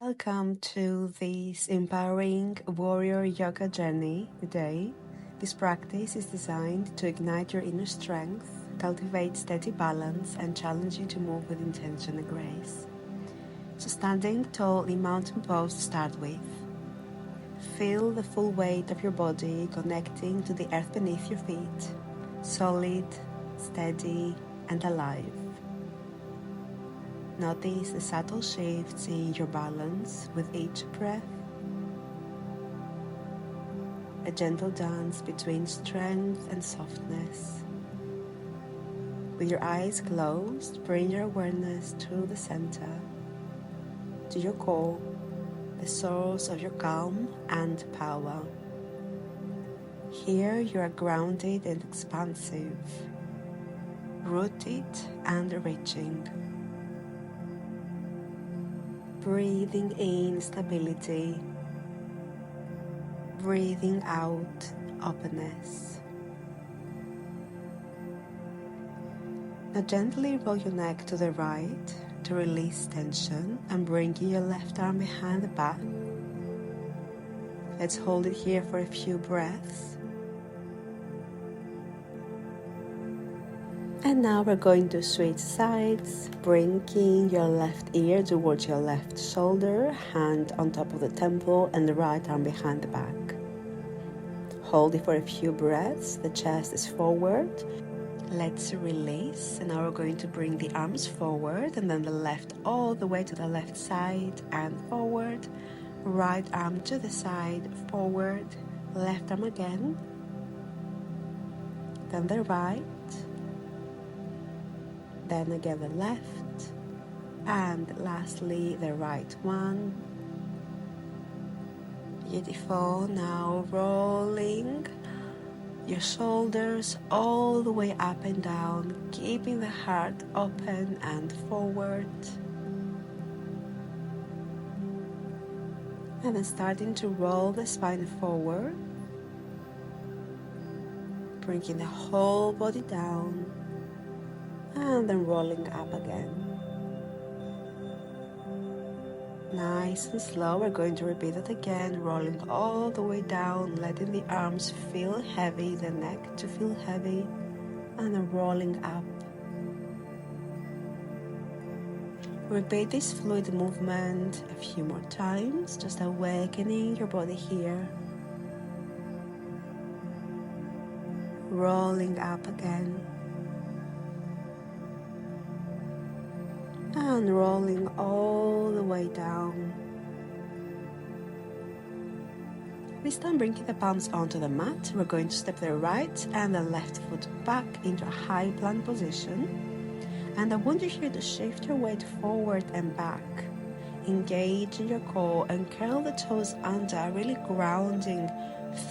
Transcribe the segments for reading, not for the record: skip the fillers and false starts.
Welcome to this empowering warrior yoga journey today. This practice is designed to ignite your inner strength, cultivate steady balance, and challenge you to move with intention and grace. So standing tall in mountain pose to start with. Feel the full weight of your body connecting to the earth beneath your feet, solid, steady, and alive. Notice the subtle shifts in your balance with each breath. A gentle dance between strength and softness. With your eyes closed, bring your awareness to the center, to your core, the source of your calm and power. Here you are grounded and expansive, rooted and reaching. Breathing in stability, breathing out openness. Now gently roll your neck to the right to release tension and bring your left arm behind the back. Let's hold it here for a few breaths. And now we're going to switch sides, bringing your left ear towards your left shoulder, hand on top of the temple, and the right arm behind the back. Hold it for a few breaths, the chest is forward. Let's release, and now we're going to bring the arms forward, and then the left all the way to the left side and forward. Right arm to the side, forward, left arm again, then the right. Then again the left, and lastly the right one. Beautiful. Now rolling your shoulders all the way up and down, keeping the heart open and forward. And then starting to roll the spine forward, bringing the whole body down. And then rolling up again. Nice and slow. We're going to repeat it again, rolling all the way down, letting the arms feel heavy, the neck to feel heavy, and then rolling up. Repeat this fluid movement a few more times, just awakening your body here. Rolling up again. And rolling all the way down. This time bringing the palms onto the mat, we're going to step the right and the left foot back into a high plank position. And I want you here to shift your weight forward and back. Engage in your core and curl the toes under, really grounding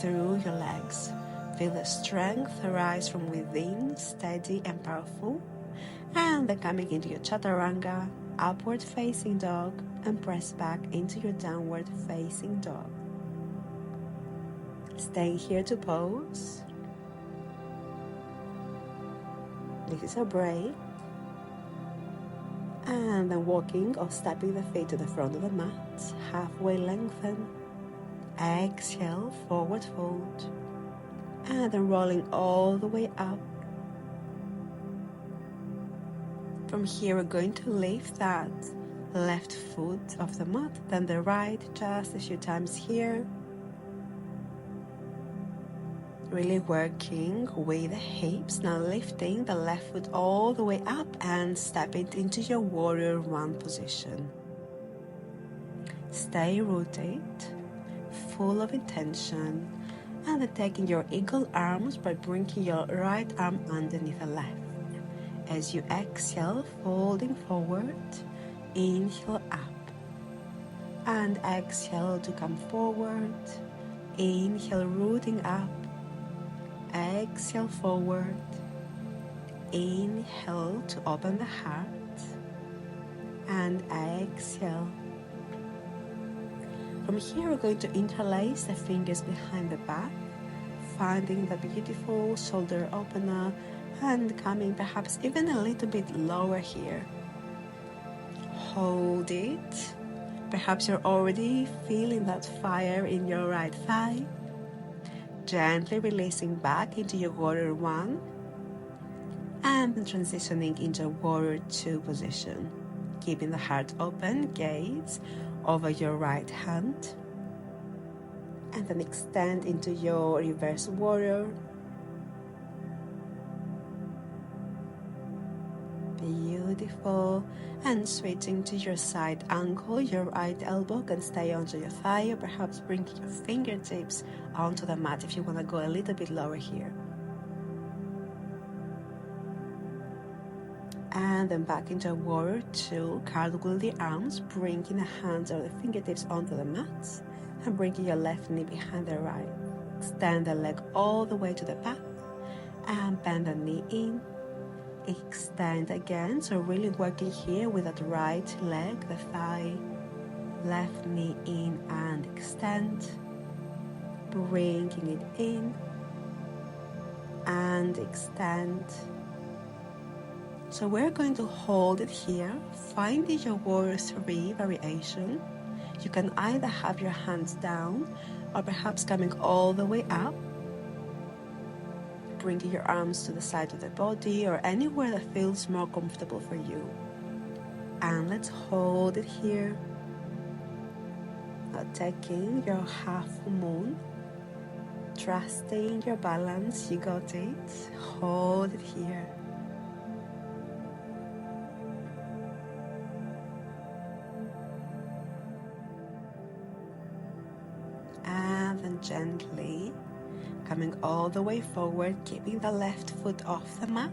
through your legs. Feel the strength arise from within, steady and powerful. And then coming into your chaturanga, upward facing dog, and press back into your downward facing dog. Staying here to pose. This is a break. And then walking or stepping the feet to the front of the mat, halfway lengthen. Exhale, forward fold. And then rolling all the way up. From here, we're going to lift that left foot off the mat, then the right, just a few times here. Really working with the hips, now lifting the left foot all the way up and step it into your warrior one position. Stay rooted, full of intention, and then taking your eagle arms by bringing your right arm underneath the left. As you exhale, folding forward, inhale up, and exhale to come forward, inhale rooting up, exhale forward, inhale to open the heart, and exhale. From here we're going to interlace the fingers behind the back, finding the beautiful shoulder opener, and coming perhaps even a little bit lower here. Hold it, Perhaps you're already feeling that fire in your right thigh. Gently releasing back into your warrior one and transitioning into warrior two position. Keeping the heart open, gaze over your right hand. And then extend into your reverse warrior. Beautiful. And switching to your side angle, your right elbow can stay onto your thigh, or perhaps bring your fingertips onto the mat if you want to go a little bit lower here. And then back into warrior two, cartwheel the arms, bringing the hands or the fingertips onto the mat, and bringing your left knee behind the right. Extend the leg all the way to the back, and bend the knee in. Extend again, so really working here with that right leg, the thigh, left knee in and extend, bringing it in and extend. So we're going to hold it here, finding your warrior three variation. You can either have your hands down or perhaps coming all the way up, bringing your arms to the side of the body or anywhere that feels more comfortable for you. And let's hold it here. Now taking your half moon, trusting your balance, you got it. Hold it here. And then gently coming all the way forward, keeping the left foot off the mat.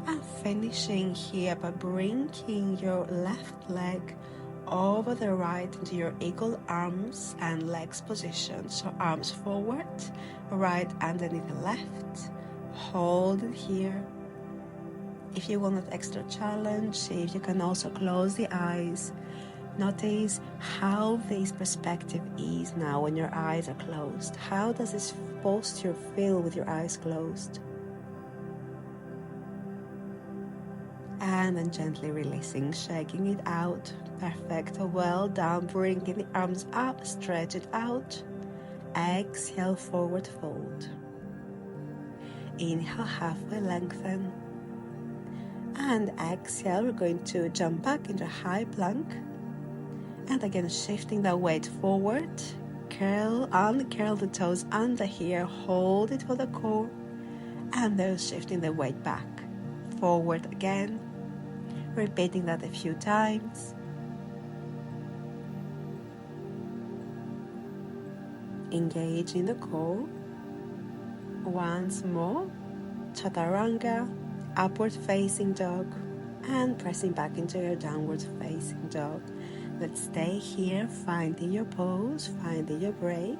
And finishing here by bringing your left leg over the right into your eagle arms and legs position. So arms forward, right underneath the left. Hold it here. If you want that extra challenge, see if you can also close the eyes. Notice how this perspective is now when your eyes are closed. How does this posture feel with your eyes closed? And then gently releasing, shaking it out. Perfect. Well done. Bringing the arms up, stretch it out. Exhale, forward fold. Inhale, halfway lengthen. And exhale, we're going to jump back into high plank. And again, shifting the weight forward. Curl, uncurl the toes under here. Hold it for the core. And then shifting the weight back. Forward again. Repeating that a few times. Engage in the core. Once more. Chaturanga, upward facing dog. And pressing back into your downward facing dog. Let's stay here, finding your pose, finding your break.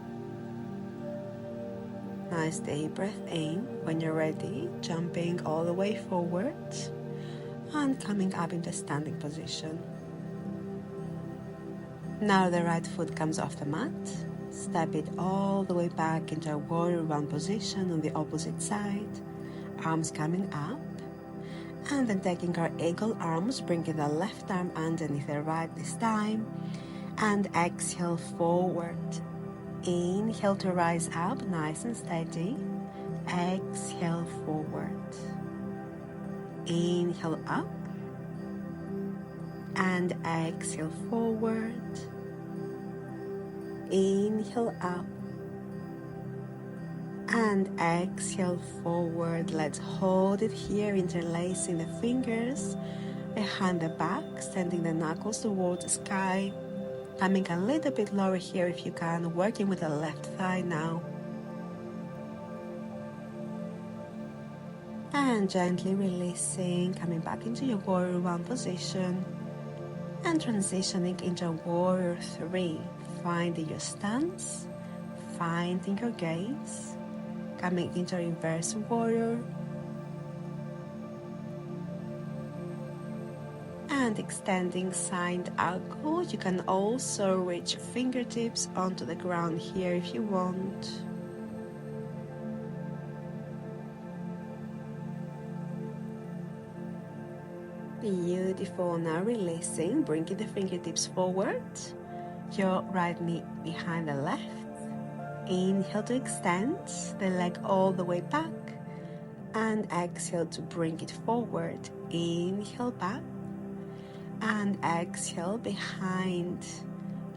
Nice deep breath in. When you're ready, jumping all the way forward and coming up into standing position. Now the right foot comes off the mat. Step it all the way back into a warrior one position on the opposite side. Arms coming up. And then taking our eagle arms, bringing the left arm underneath the right this time. And exhale forward. Inhale to rise up, nice and steady. Exhale forward. Inhale up. And exhale forward. Inhale up. And exhale forward. Let's hold it here, interlacing the fingers behind the back, sending the knuckles towards the sky. Coming a little bit lower here if you can, working with the left thigh now. And gently releasing, coming back into your warrior one position. And transitioning into warrior three. Finding your stance, finding your gaze. Coming into reverse warrior. And extending side angle. You can also reach your fingertips onto the ground here if you want. Beautiful. Now releasing, bringing the fingertips forward, your right knee behind the left. Inhale to extend the leg all the way back, and exhale to bring it forward. Inhale back, and exhale behind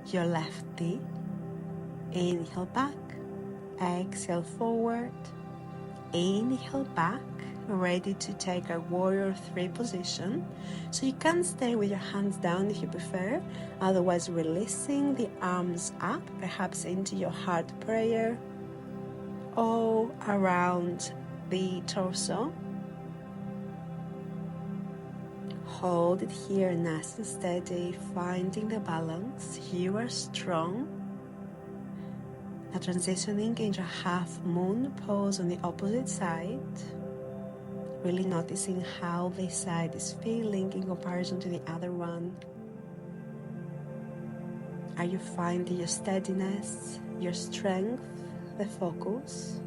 your left knee. Inhale back, exhale forward, inhale back, ready to take a warrior 3 position. So you can stay with your hands down if you prefer, otherwise releasing the arms up, perhaps into your heart prayer or around the torso. Hold it here nice and steady, finding the balance. You are strong. Now transitioning into a half moon pose on the opposite side. Really noticing how this side is feeling in comparison to the other one. Are you finding your steadiness, your strength, the focus?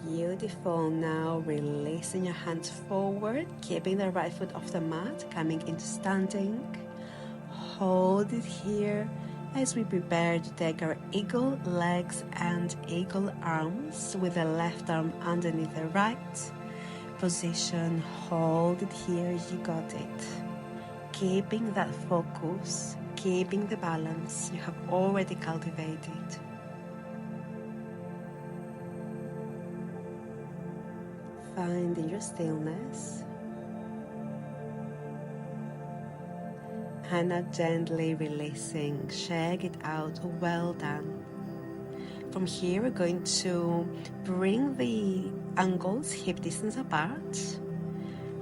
Beautiful. Now releasing your hands forward, keeping the right foot off the mat, coming into standing. Hold it here as we prepare to take our eagle legs and eagle arms with the left arm underneath the right. Position, hold it here, you got it. Keeping that focus, keeping the balance you have already cultivated. Finding your stillness. And now gently releasing, shake it out, well done. From here we're going to bring the ankles hip distance apart,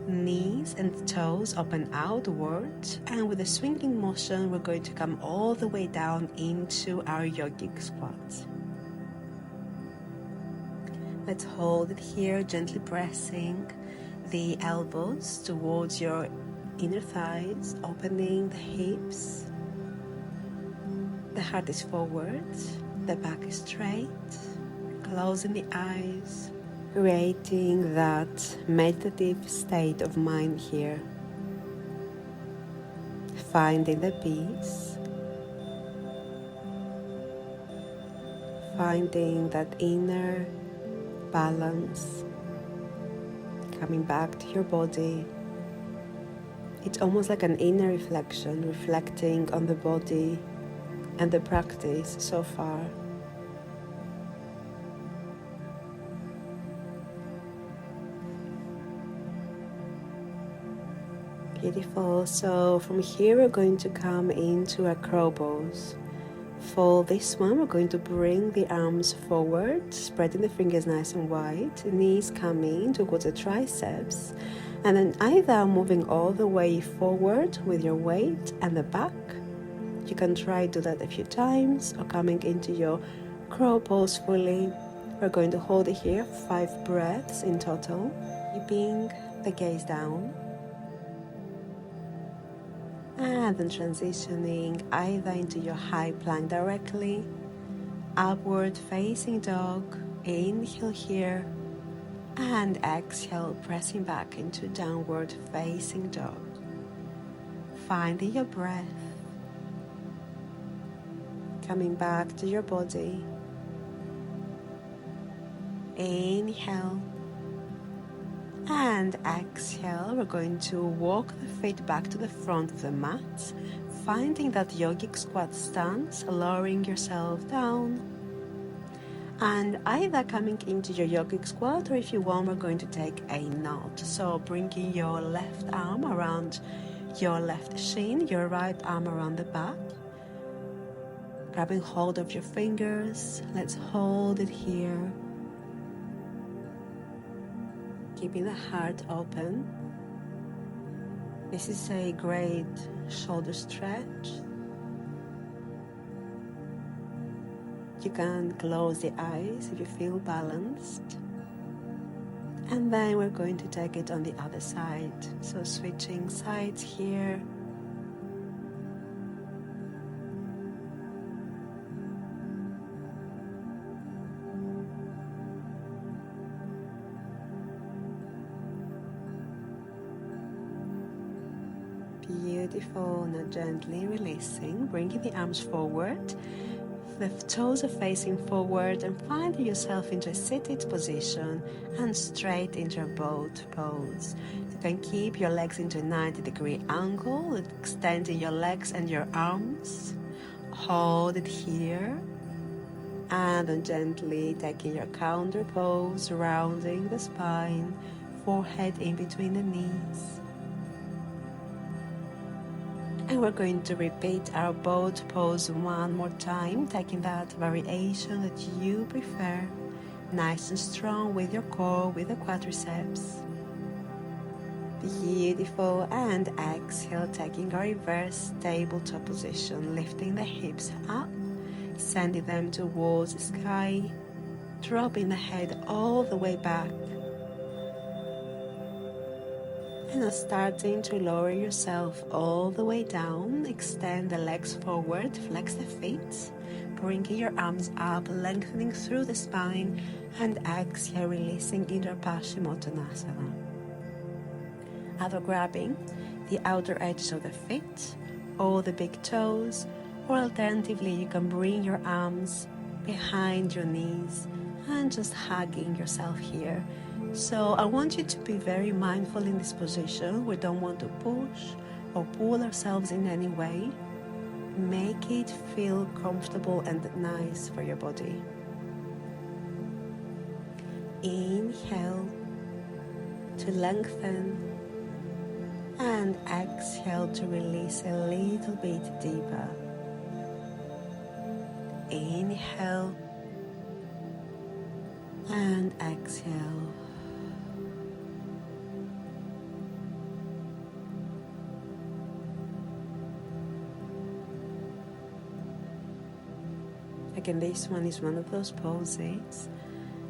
knees and toes open outward, and with a swinging motion we're going to come all the way down into our yogic squat. Let's hold it here, gently pressing the elbows towards your inner thighs, opening the hips. The heart is forward, the back is straight, closing the eyes, creating that meditative state of mind here. Finding the peace, finding that inner balance, coming back to your body. It's almost like an inner reflection, reflecting on the body and the practice so far. Beautiful. So from here we're going to come into a crow pose. For this one we're going to bring the arms forward, spreading the fingers nice and wide, knees coming towards the triceps, and then either moving all the way forward with your weight and the back. You can try do that a few times, or coming into your crow pose fully. We're going to hold it here 5 breaths in total, keeping the gaze down. And then transitioning either into your high plank directly, upward facing dog, inhale here, and exhale, pressing back into downward facing dog. Finding your breath, coming back to your body. Inhale and exhale. We're going to walk the feet back to the front of the mat, finding that yogic squat stance, lowering yourself down, and either coming into your yogic squat, or if you want, we're going to take a knot. So bringing your left arm around your left shin, your right arm around the back, grabbing hold of your fingers. Let's hold it here, keeping the heart open. This is a great shoulder stretch. You can close the eyes if you feel balanced. And then we're going to take it on the other side. So switching sides here. Beautiful. Now gently releasing, bringing the arms forward. The toes are facing forward and finding yourself into a seated position and straight into a boat pose. You can keep your legs into a 90-degree angle, extending your legs and your arms. Hold it here. And then gently taking your counter pose, rounding the spine, forehead in between the knees. And we're going to repeat our boat pose one more time, taking that variation that you prefer, nice and strong with your core, with the quadriceps. Beautiful. And exhale, taking a reverse tabletop position, lifting the hips up, sending them towards the sky, dropping the head all the way back. And now starting to lower yourself all the way down, extend the legs forward, flex the feet, bringing your arms up, lengthening through the spine, and exhale, releasing into Paschimottanasana. Either grabbing the outer edges of the feet or the big toes, or alternatively you can bring your arms behind your knees and just hugging yourself here. So I want you to be very mindful in this position. We don't want to push or pull ourselves in any way. Make it feel comfortable and nice for your body. Inhale to lengthen and exhale to release a little bit deeper. Inhale and exhale. Again, this one is one of those poses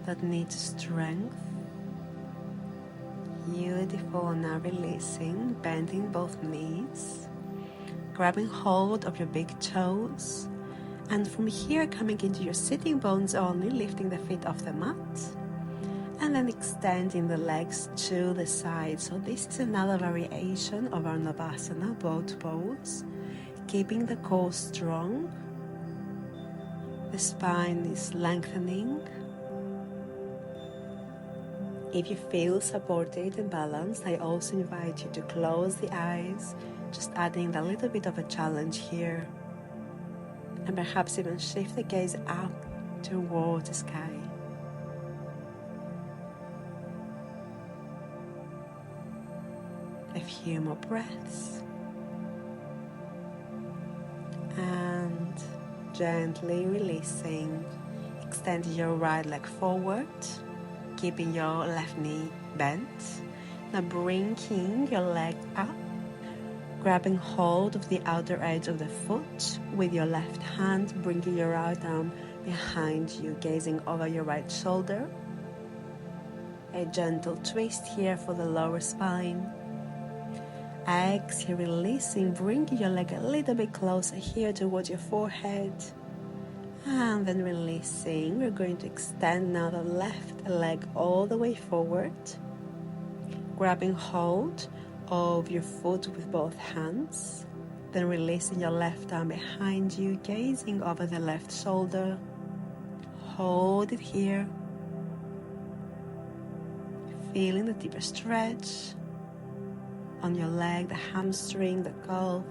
that needs strength. Beautiful. Now releasing, bending both knees, grabbing hold of your big toes, and from here coming into your sitting bones only, lifting the feet off the mat, and then extending the legs to the side. So this is another variation of our Navasana, boat pose, keeping the core strong. The spine is lengthening. If you feel supported and balanced, I also invite you to close the eyes, just adding a little bit of a challenge here. And perhaps even shift the gaze up towards the sky. A few more breaths. And gently releasing, extend your right leg forward, keeping your left knee bent. Now bringing your leg up, grabbing hold of the outer edge of the foot with your left hand, bringing your right arm behind you, gazing over your right shoulder. A gentle twist here for the lower spine. Exhale, releasing, bringing your leg a little bit closer here towards your forehead. And then releasing, we're going to extend now the left leg all the way forward, grabbing hold of your foot with both hands, then releasing your left arm behind you, gazing over the left shoulder. Hold it here, feeling the deeper stretch on your leg, the hamstring, the calf.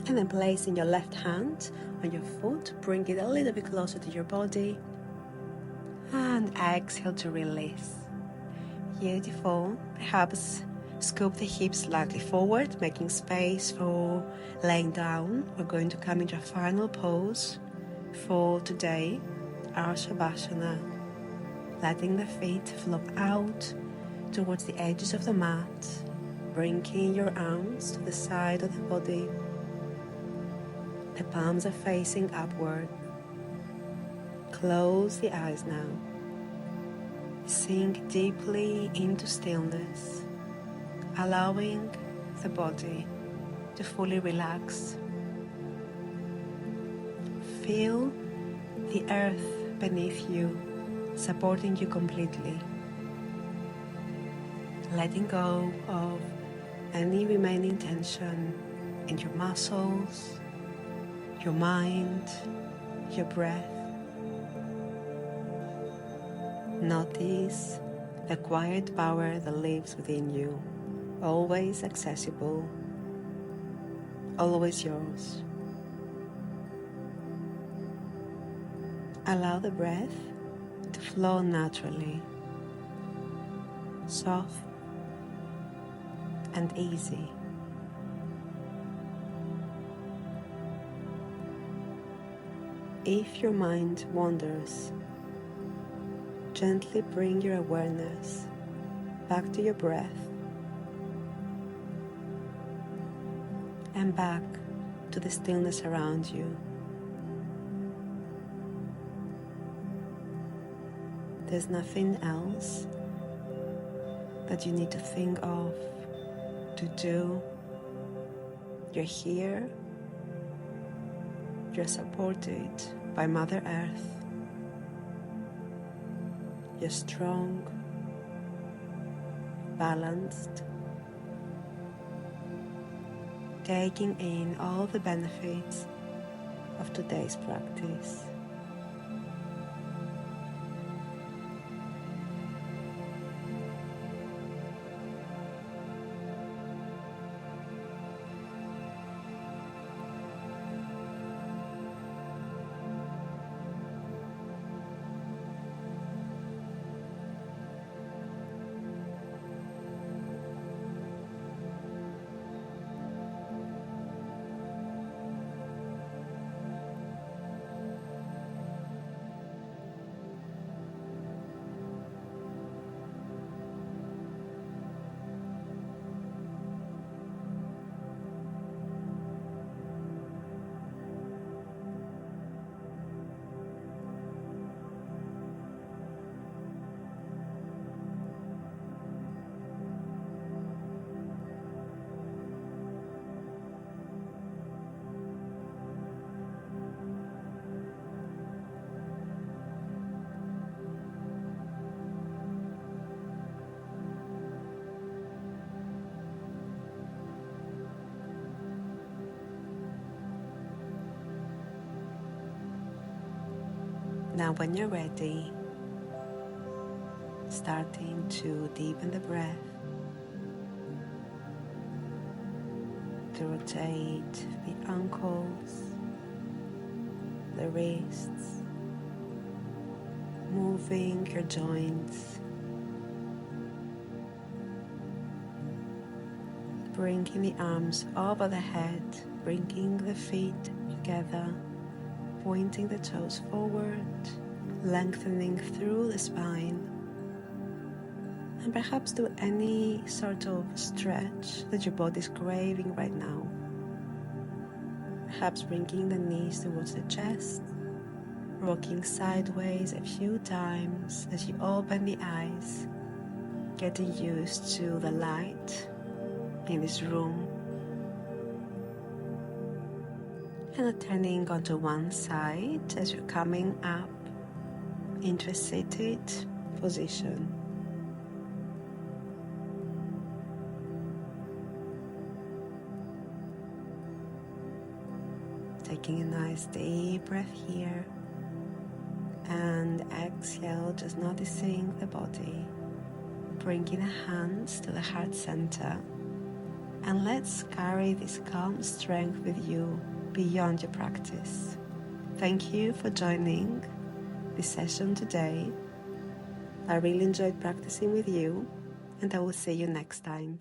And then placing your left hand on your foot, bring it a little bit closer to your body. And exhale to release. Beautiful. Perhaps scoop the hips slightly forward, making space for laying down. We're going to come into a final pose for today, our Savasana. Letting the feet flop out towards the edges of the mat, bringing your arms to the side of the body. The palms are facing upward. Close the eyes now. Sink deeply into stillness, allowing the body to fully relax. Feel the earth beneath you, supporting you completely. letting go of any remaining tension in your muscles, your mind, your breath. Notice the quiet power that lives within you, always accessible, always yours. Allow the breath to flow naturally, soft and easy. If your mind wanders, gently bring your awareness back to your breath and back to the stillness around you. There's nothing else that you need to think of, to do. You're here. You're supported by Mother Earth. You're strong, balanced, taking in all the benefits of today's practice. Now when you're ready, starting to deepen the breath, to rotate the ankles, the wrists, moving your joints, bringing the arms over the head, bringing the feet together, pointing the toes forward, lengthening through the spine, and perhaps do any sort of stretch that your body is craving right now. Perhaps bringing the knees towards the chest, rocking sideways a few times as you open the eyes, getting used to the light in this room, and turning onto one side as you're coming up into a seated position. Taking a nice deep breath here and exhale, just noticing the body. Bringing the hands to the heart center, and let's carry this calm strength with you beyond your practice. Thank you for joining this session today. I really enjoyed practicing with you, and I will see you next time.